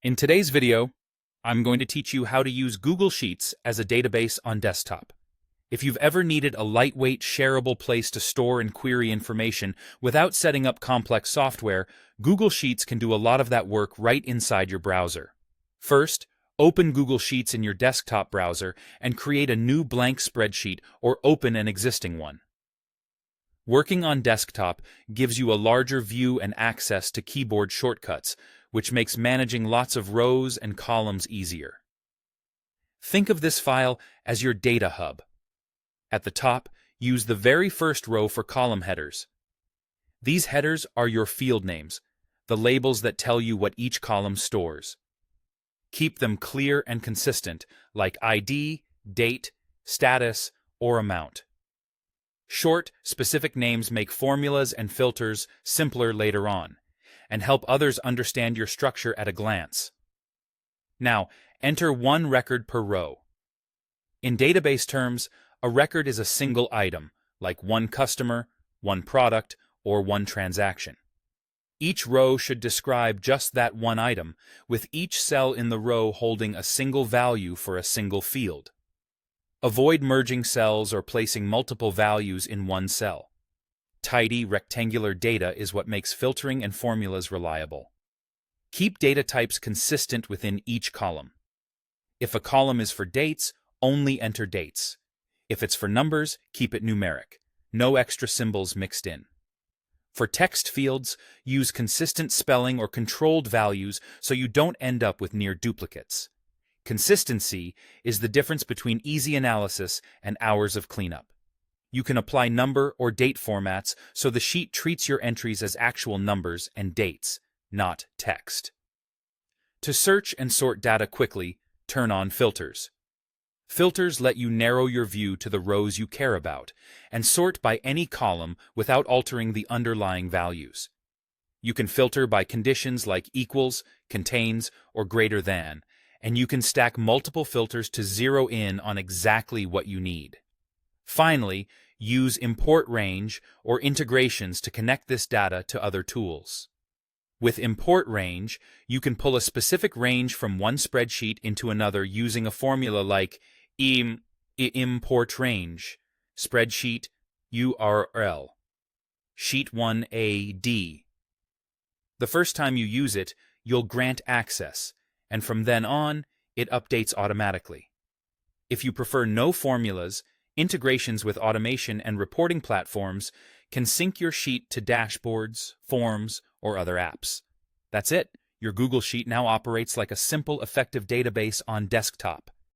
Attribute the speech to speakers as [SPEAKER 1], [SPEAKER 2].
[SPEAKER 1] In today's video, I'm going to teach you how to use Google Sheets as a database on desktop. If you've ever needed a lightweight, shareable place to store and query information without setting up complex software, Google Sheets can do a lot of that work right inside your browser. First, open Google Sheets in your desktop browser and create a new blank spreadsheet or open an existing one. Working on desktop gives you a larger view and access to keyboard shortcuts, which makes managing lots of rows and columns easier. Think of this file as your data hub. At the top, use the very first row for column headers. These headers are your field names, the labels that tell you what each column stores. Keep them clear and consistent, like ID, date, status, or amount. Short, specific names make formulas and filters simpler later on, and help others understand your structure at a glance. Now, enter one record per row. In database terms, a record is a single item, like one customer, one product, or one transaction. Each row should describe just that one item, with each cell in the row holding a single value for a single field. Avoid merging cells or placing multiple values in one cell. Tidy, rectangular data is what makes filtering and formulas reliable. Keep data types consistent within each column. If a column is for dates, only enter dates. If it's for numbers, keep it numeric. No extra symbols mixed in. For text fields, use consistent spelling or controlled values so you don't end up with near duplicates. Consistency is the difference between easy analysis and hours of cleanup. You can apply number or date formats so the sheet treats your entries as actual numbers and dates, not text. To search and sort data quickly, turn on filters. Filters let you narrow your view to the rows you care about and sort by any column without altering the underlying values. You can filter by conditions like equals, contains, or greater than, and you can stack multiple filters to zero in on exactly what you need. Finally, use import range or integrations to connect this data to other tools. With import range, you can pull a specific range from one spreadsheet into another using a formula like import range, spreadsheet URL, sheet 1 AD. The first time you use it, you'll grant access, and from then on, it updates automatically. If you prefer no formulas, integrations with automation and reporting platforms can sync your sheet to dashboards, forms, or other apps. That's it. Your Google Sheet now operates like a simple, effective database on desktop.